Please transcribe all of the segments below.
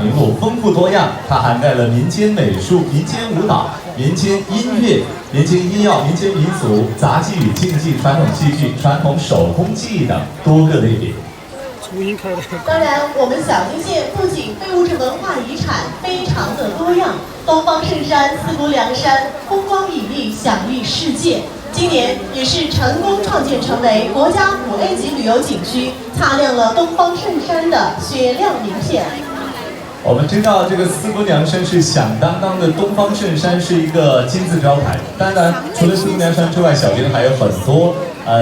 名目丰富多样，它涵盖了民间美术、民间舞蹈、民间音乐、民间医药、民间民俗、杂技与竞技、传统戏剧、传统手工技艺等多个类别。 当然，我们小金县不仅非物质文化遗产非常的多样，东方圣山、四姑娘山风光旖旎，享誉世界。今年也是成功创建成为国家5A 级旅游景区，擦亮了东方圣山的雪亮名片。 我们知道这个四姑娘山是响当当的东方圣山，是一个金字招牌。当然，除了四姑娘山之外，小金还有很多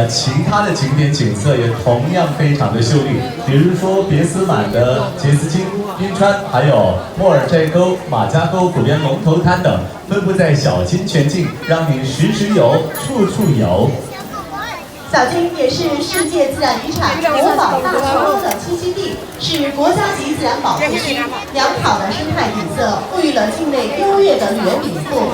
其他的景点景色也同样非常的秀丽。比如说别斯满的碣丝矶、冰川，还有莫尔寨沟、马家沟、古边龙头滩等，分布在小金全境，让你时时游，处处游。 小金也是世界自然遗产国宝大熊猫的栖息地，是国家级自然保护区，良好的生态底色赋予了境内优越的原禀赋。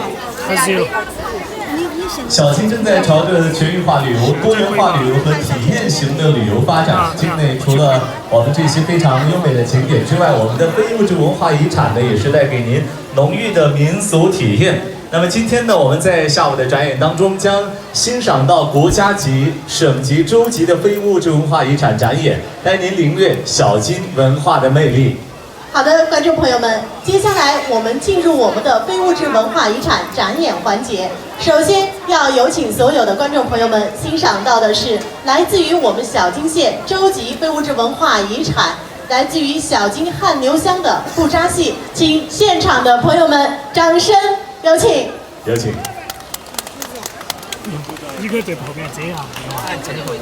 小金正在朝着全域化旅游、多元化旅游和体验型的旅游发展。境内除了我们这些非常优美的景点之外，我们的非物质文化遗产呢，也是带给您浓郁的民俗体验。 那么今天呢，我们在下午的展演当中将欣赏到国家级、省级、州级的非物质文化遗产展演，带您领略小金文化的魅力。好的，观众朋友们，接下来我们进入我们的非物质文化遗产展演环节。首先要有请所有的观众朋友们欣赏到的是来自于我们小金县州级非物质文化遗产。 来自于小金汗牛乡的布扎戏，请现场的朋友们掌声有请。有请。一个在旁边这样，哎，这里可以。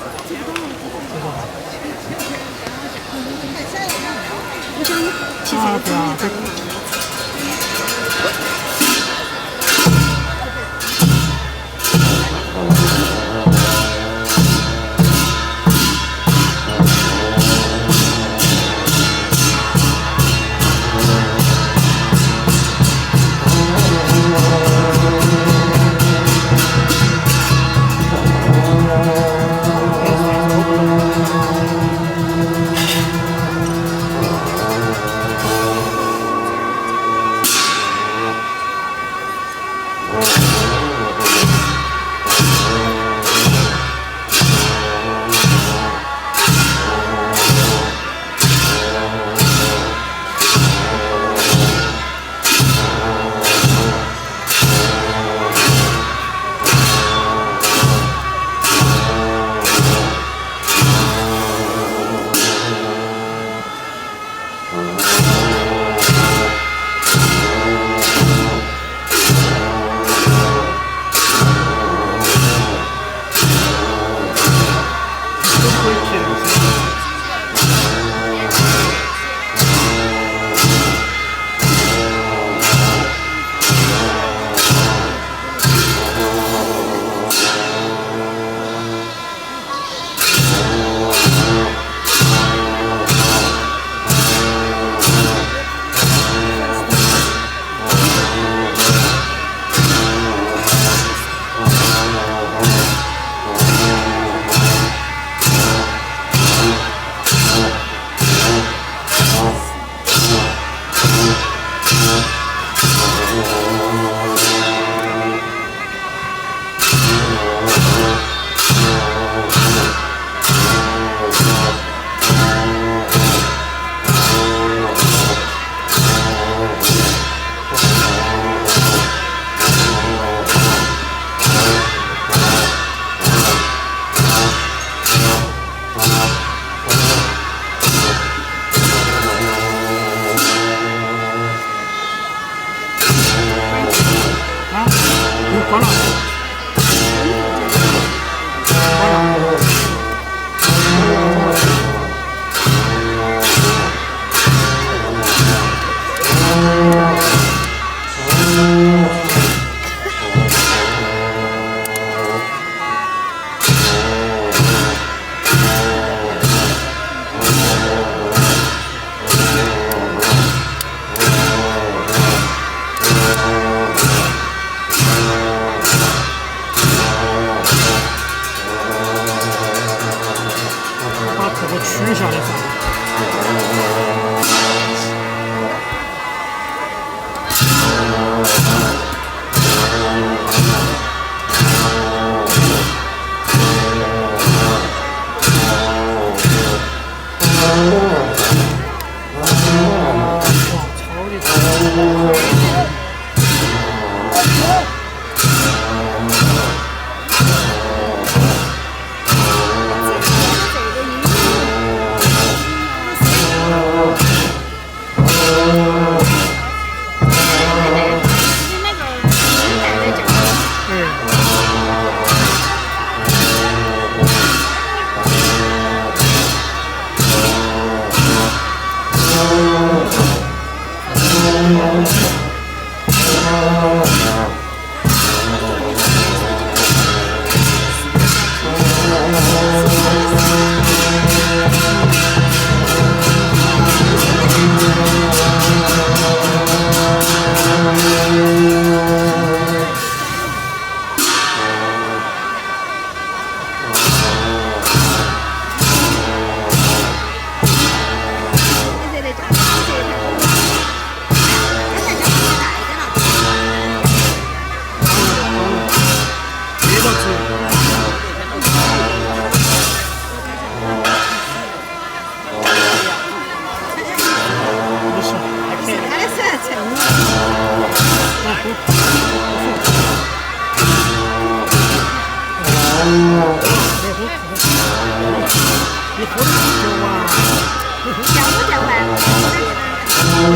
温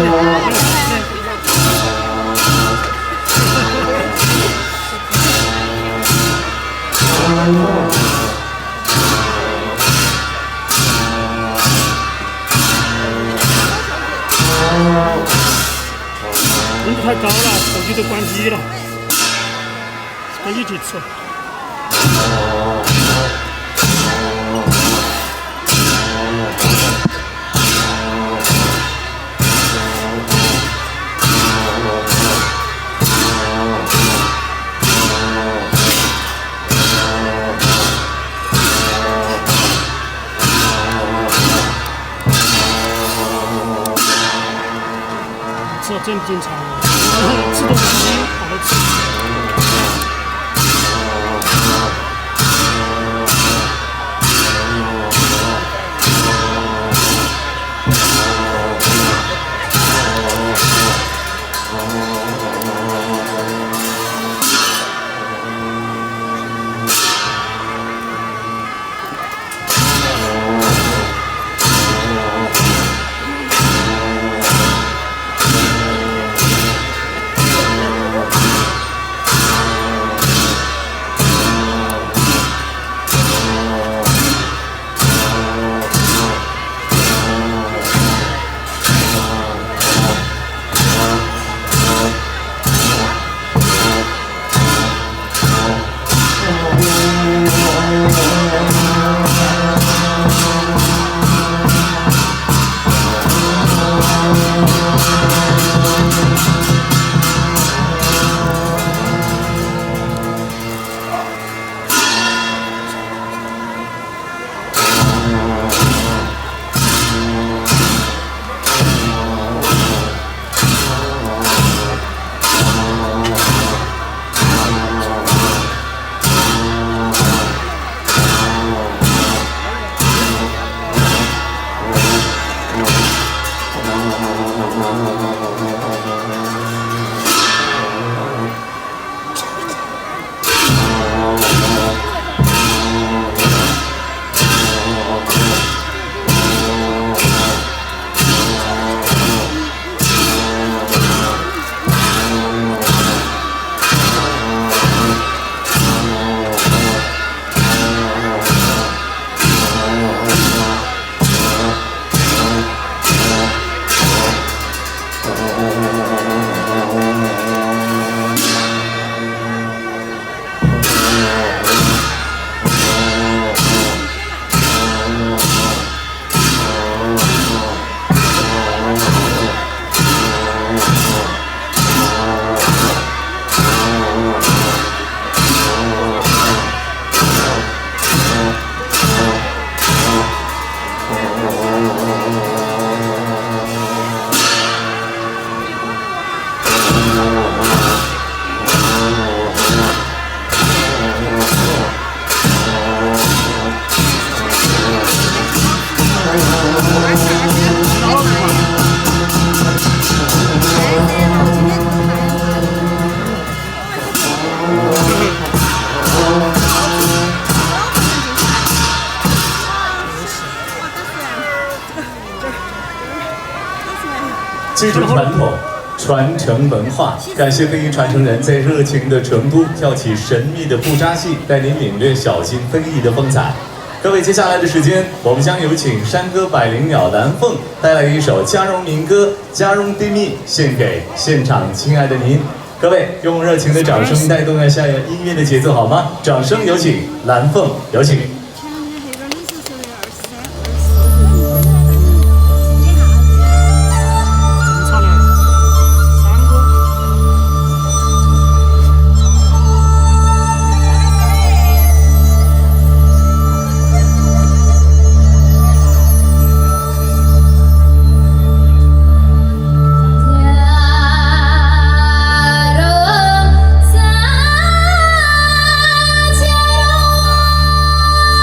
度太高了，手机都关机了，可以一起吃。吃真经常，吃东西好好吃。继承传统，传承文化。感谢非遗传承人在热情的成都跳起神秘的布扎戏，带您领略小型非遗的风采。各位，接下来的时间，我们将有请山歌百灵鸟蓝凤带来一首嘉荣民歌《嘉荣的蜜》，献给现场亲爱的您。各位，用热情的掌声带动一下音乐的节奏，好吗？掌声有请蓝凤，有请。 Hãy subscribe cho kênh Ghiền Mì Gõ để không bỏ lỡ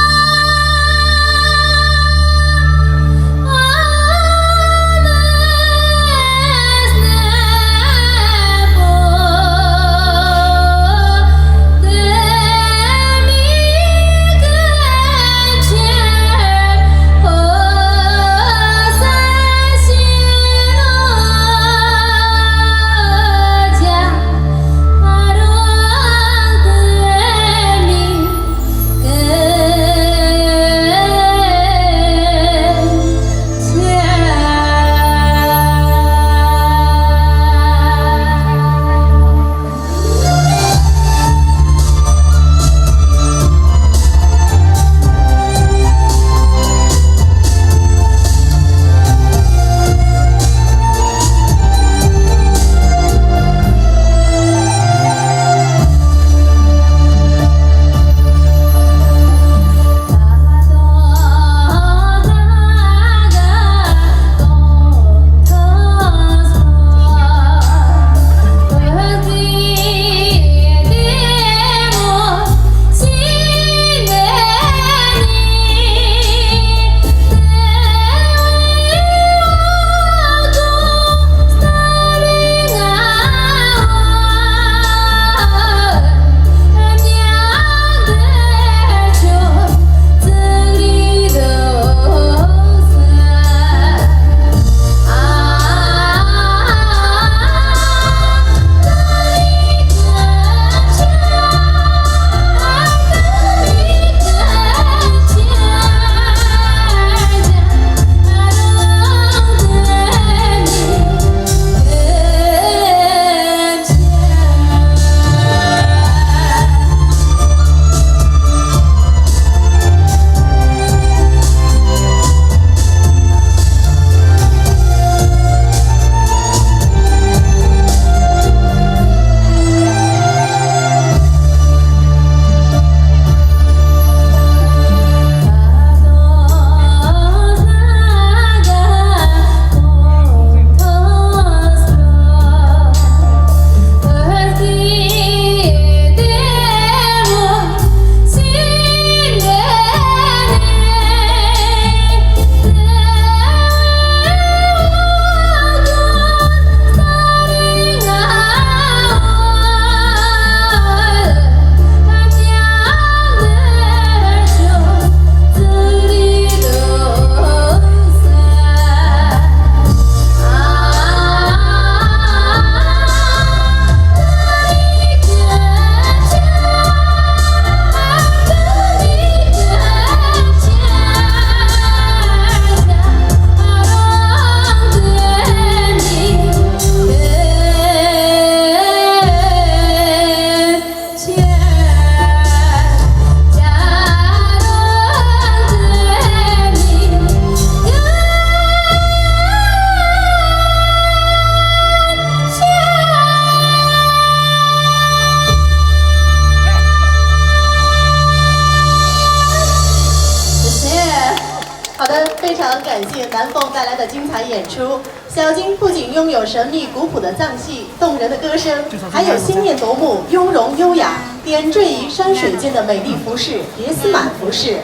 带来的精彩演出。小金不仅拥有神秘古朴的藏戏、动人的歌声，还有鲜艳夺目、雍容优雅、点缀于山水间的美丽服饰——蝶丝满服饰。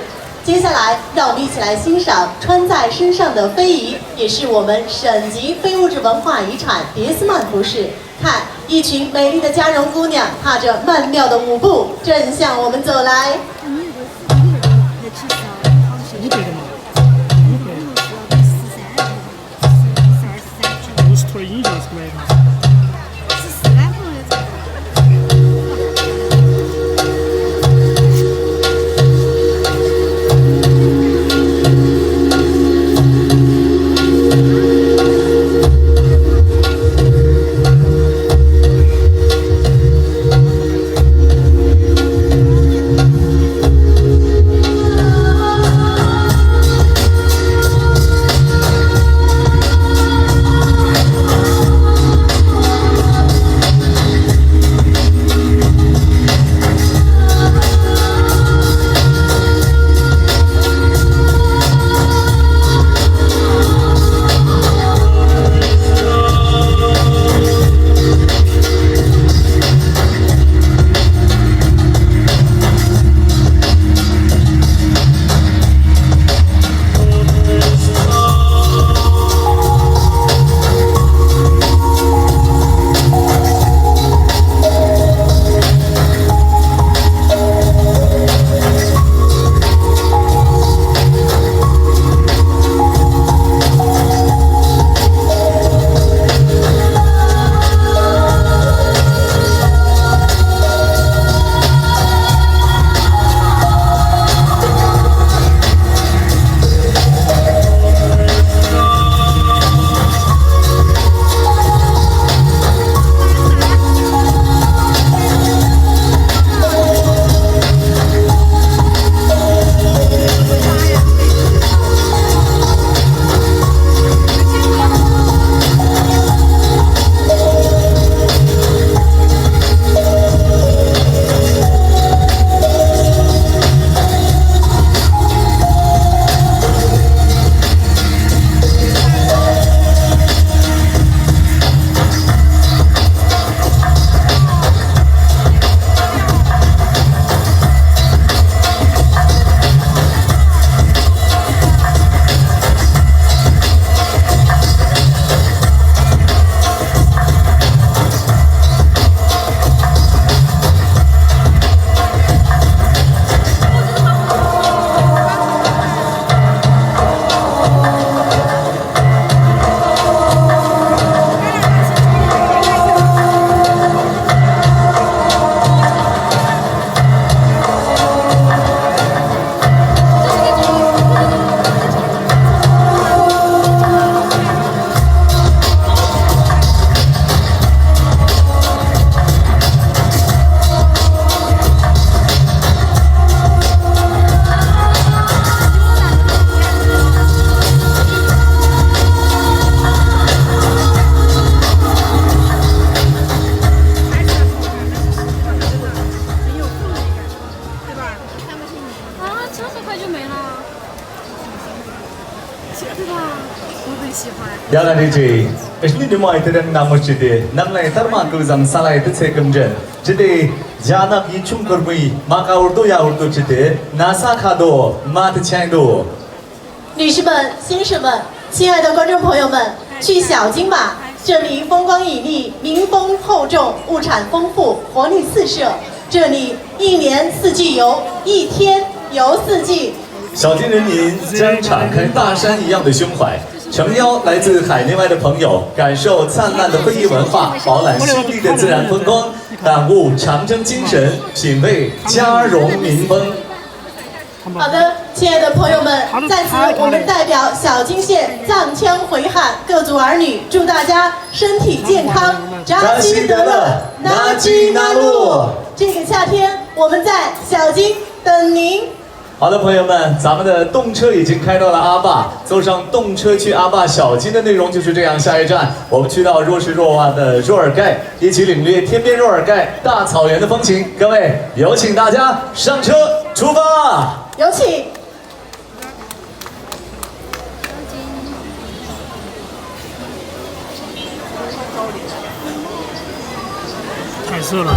接下来，让我们一起来欣赏穿在身上的非遗，也是我们省级非物质文化遗产蝶丝曼服饰。看，一群美丽的嘉绒姑娘踏着曼妙的舞步，正向我们走来。50头引就是买的。Yalan DJ, esni di mai teren namus jide, namlai tarma kuzam salai tse kumjen, jide jana ki chum kurmui, maka urdu ya urdu jide, nasa khado, mat chaido。女士们、先生们、亲爱的观众朋友们，去小金吧，这里风光旖旎，民风厚重，物产丰富，活力四射。这里一年四季游，一天游四季。小金人民将敞开大山一样的胸怀。 诚邀来自海内外的朋友，感受灿烂的非遗文化，饱览秀丽的自然风光，感悟长征精神，品味嘉绒民风。好的，亲爱的朋友们，在此我们代表小金县藏羌回汉各族儿女，祝大家身体健康，扎西德勒，纳吉纳路。这个夏天，我们在小金等您。 好的，朋友们，咱们的动车已经开到了阿坝，坐上动车去阿坝小金的内容就是这样。下一站，我们去到若是若洼的若尔盖，一起领略天边若尔盖大草原的风情。各位，有请大家上车出发，有请。色了，8:32。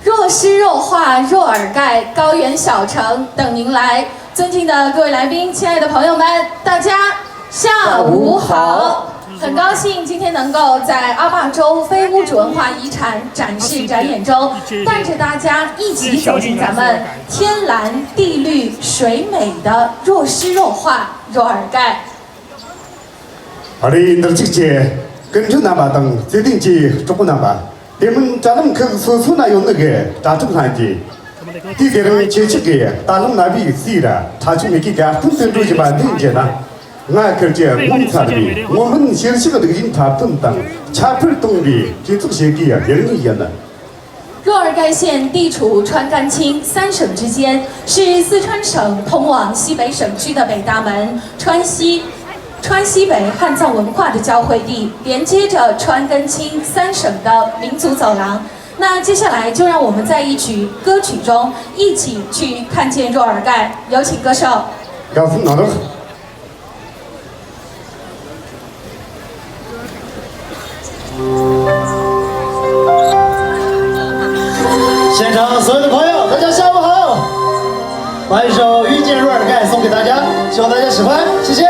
若诗若画若尔盖，高原小城等您来。尊敬的各位来宾，亲爱的朋友们，大家下午好！很高兴今天能够在阿坝州非物质文化遗产展示展演中，带着大家一起走进咱们天蓝地绿水美的若诗若画若尔盖。우리 직제 근처 남아당 제딩지 조금 남아 대문 자는 그 소소나 요는게 다tum한지 디게는 제치게 다른 나비 씨라 자주미기가 푼텐도지만 된제나 나 그제 몽사비我们现实的人他等等차풀 동비 계속시기야 열리야나若尔盖县地处川甘青三省之间，是四川省通往西北省区的北大门，川西北汉藏文化的交汇地，连接着川跟青三省的民族走廊。那接下来就让我们在一曲歌曲中一起去看见若尔盖，有请歌手。告诉哪了？现场所有的朋友，大家下午好！把一首《遇见若尔盖》送给大家，希望大家喜欢，谢谢。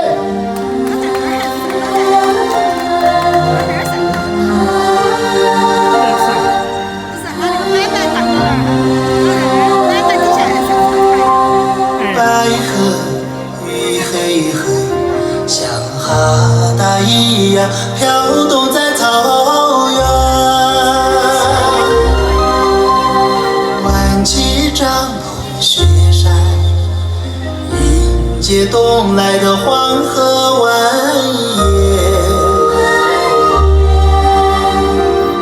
白鹤与黑鹤像哈达一样飘动在草原，挽起帐篷雪山，迎接东来的黄河蜿蜒。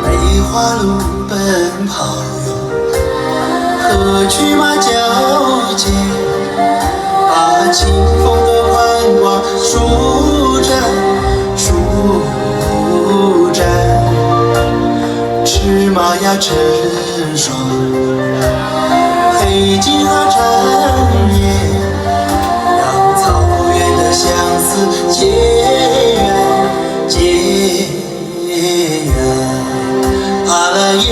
梅花鹿奔跑哟，和驱马交接。把清风的宽广舒展，赤马呀成双，黑金和缠绵，让草原的相思结缘，阿拉耶。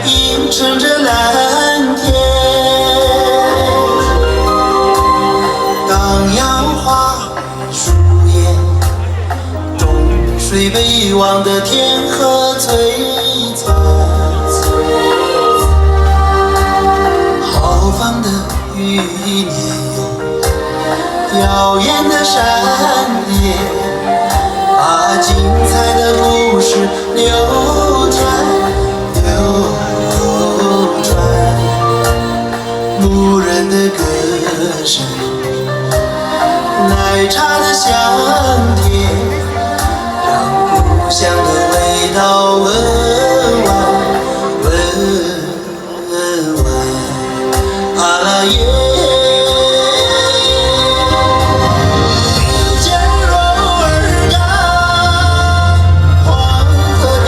映衬着蓝天，荡漾花树叶，众水北望的天河璀璨，豪放的余年哟，耀眼的闪电，把精彩的故事流传。牧人的歌声，奶茶的香甜，让故乡的味道温婉，阿拉耶。遇见若尔盖，黄河里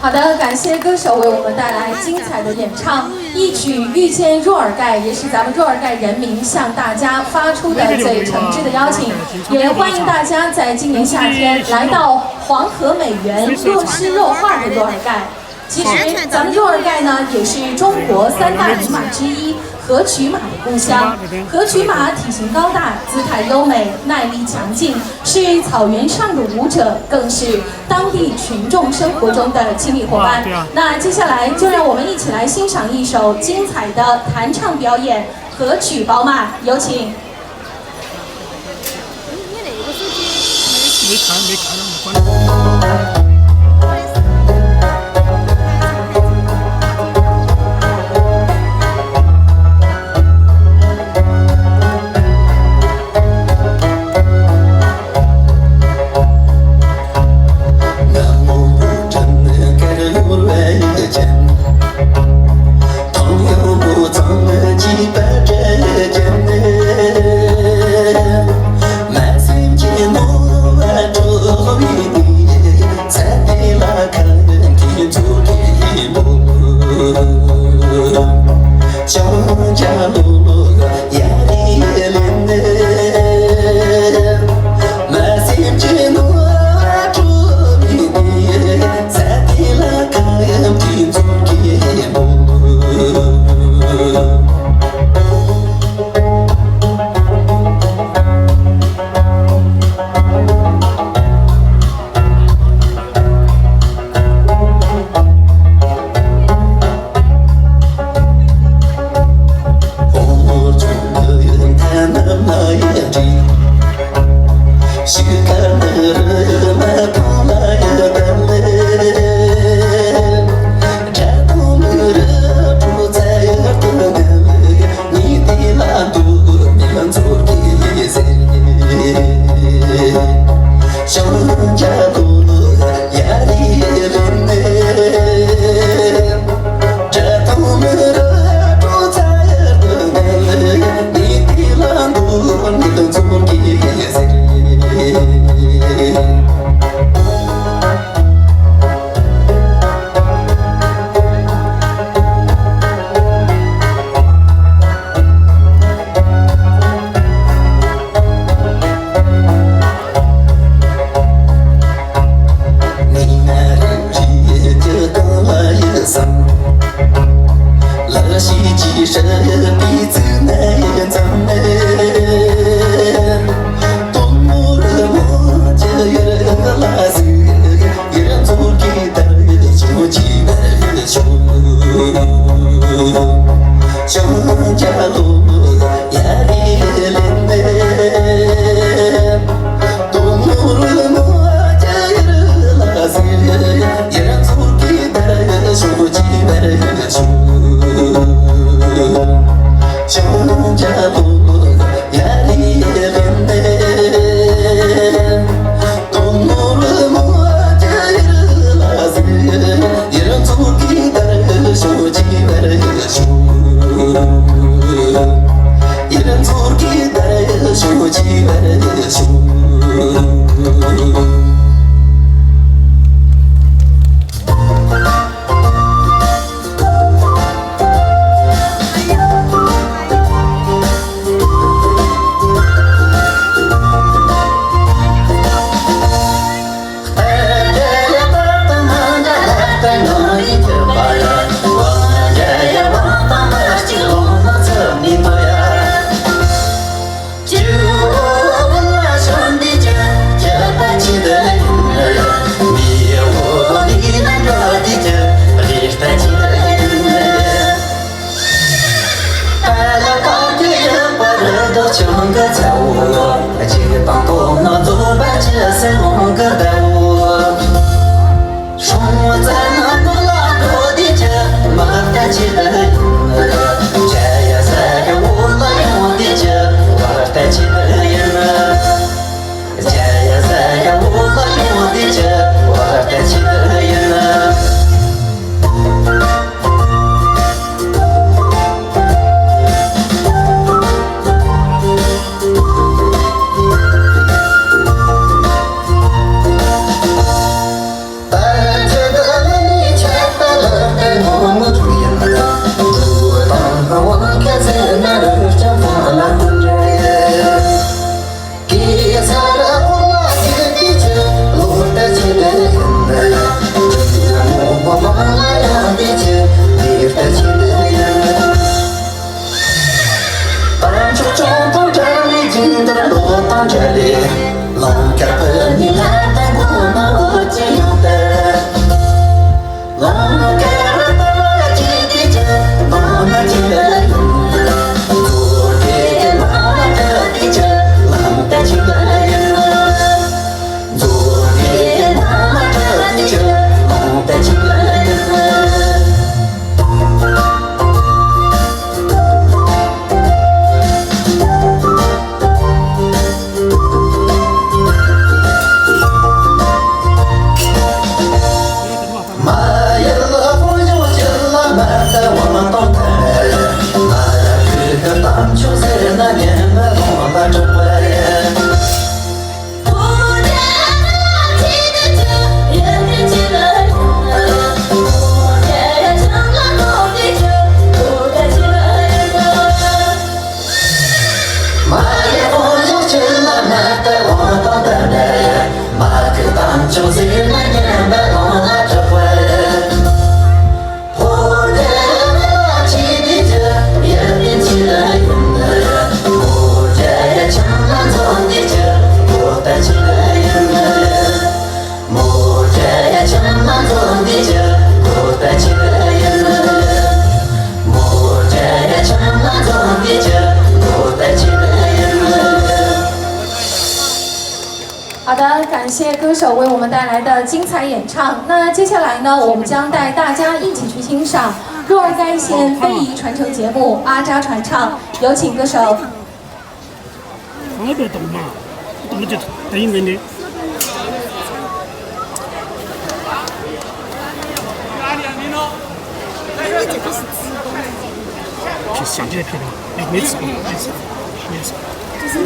好的，感谢歌手为我们带来精彩的演唱。一曲《遇见若尔盖》也是咱们若尔盖人民向大家发出的最诚挚的邀请，也欢迎大家在今年夏天来到黄河美园若诗若画的若尔盖。其实咱们若尔盖呢，也是中国3大名马之一。河曲马的故乡，河曲马体型高大，姿态优美，耐力强劲，是草原上的舞者，更是当地群众生活中的亲密伙伴。那接下来就让我们一起来欣赏一首精彩的弹唱表演《河曲宝马》，有请。没看。慢的我们懂得，那呀去个荡秋水那年的我们这回。就是那年的我这回，我的起的这也变起了云儿，我这也强浪中的这我带起了云儿，我这也强浪中的这我带起了云儿，我这也强浪中的这我带起了云儿。好的，感谢歌手为我们带来的精彩演唱。那接下来呢，我们将带大家一起去欣赏若尔盖县非遗传承节目阿扎传唱，有请歌手。好多懂嘛，懂了就等应该的。去想起来漂亮，哎，没吃过，没吃过，没吃过。所以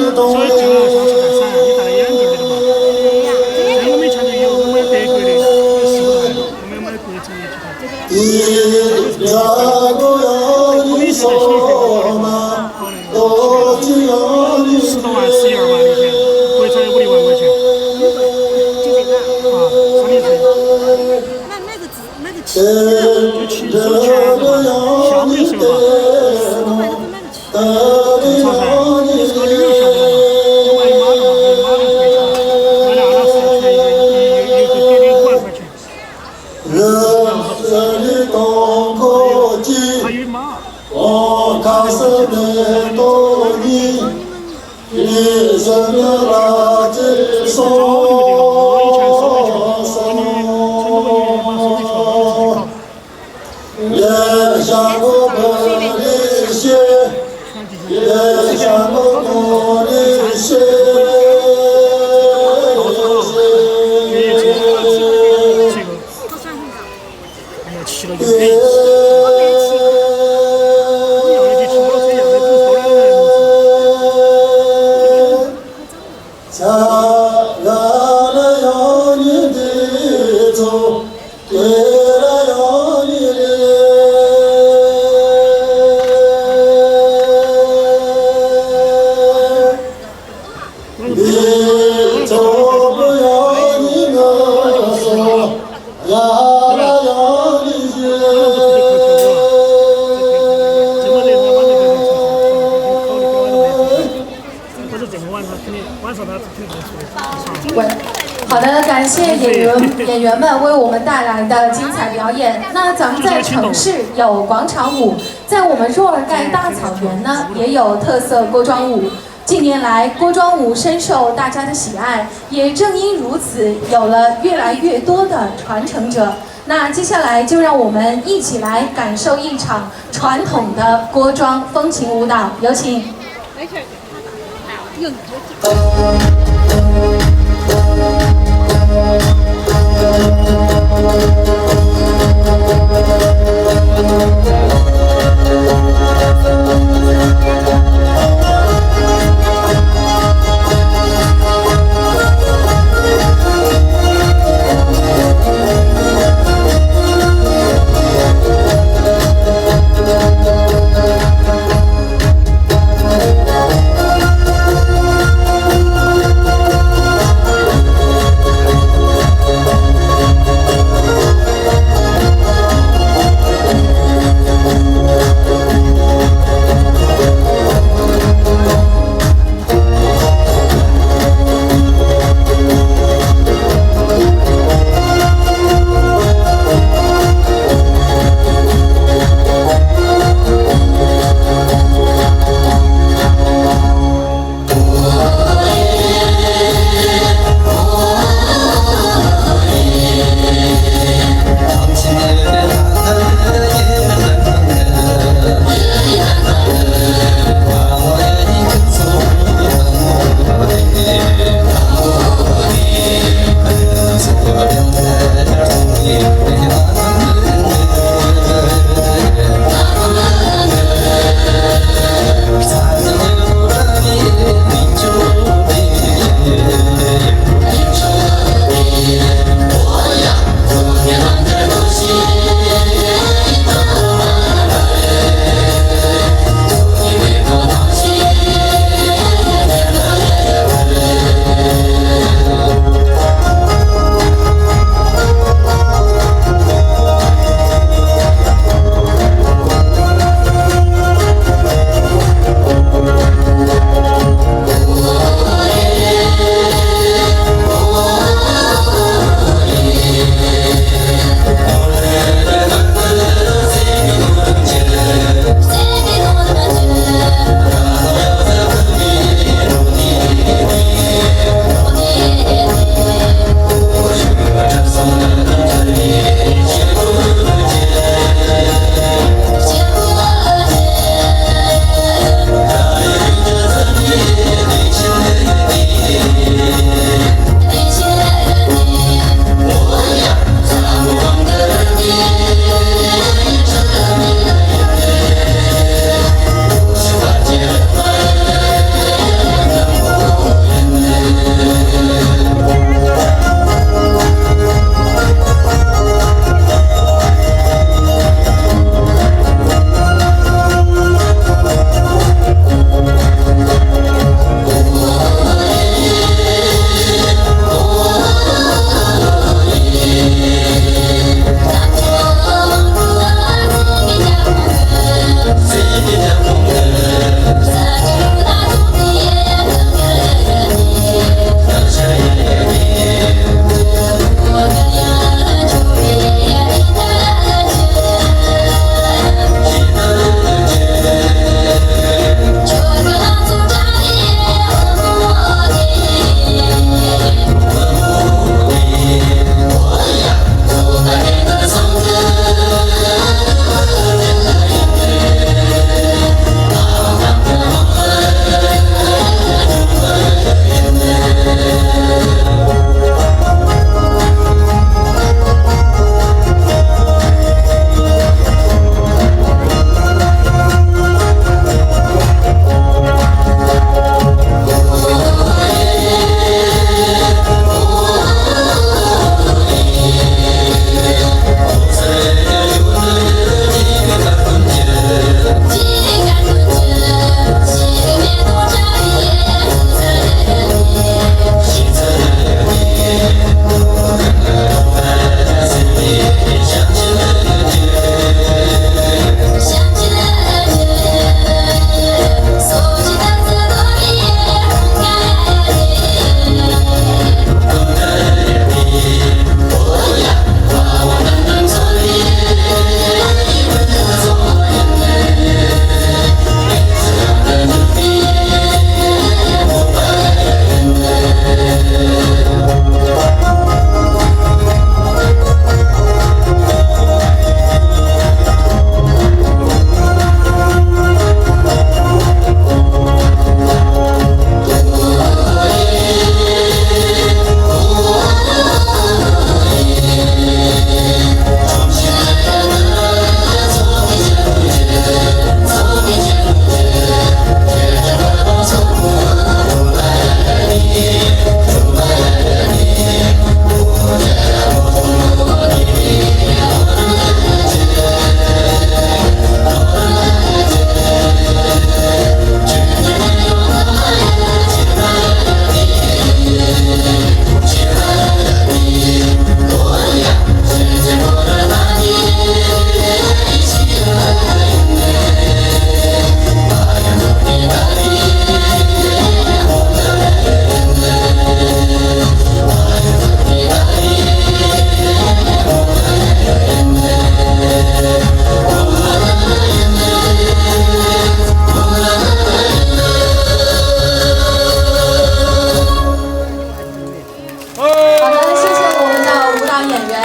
讲了，说是看山，你大眼睛的嘛。我没看到有，我没得过的。好的，感谢演员们为我们带来的精彩表演。那咱们在城市有广场舞，在我们若尔盖大草原呢，也有特色锅庄舞。近年来，锅庄舞深受大家的喜爱，也正因如此，有了越来越多的传承者。那接下来就让我们一起来感受一场传统的锅庄风情舞蹈，有请。没事。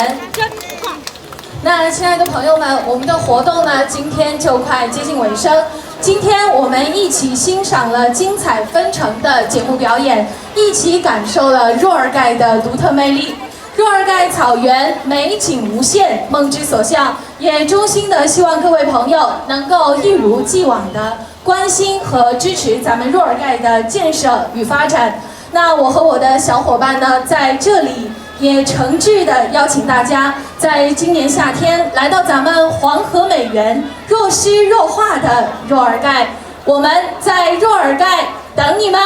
园。那亲爱的朋友们，我们的活动呢，今天就快接近尾声。今天我们一起欣赏了精彩纷呈的节目表演，一起感受了若尔盖的独特魅力。若尔盖草原美景无限，梦之所向，也衷心的希望各位朋友能够一如既往的关心和支持咱们若尔盖的建设与发展。那我和我的小伙伴呢，在这里也诚挚的邀请大家，在今年夏天来到咱们黄河美园若诗若画的若尔盖，我们在若尔盖等你们。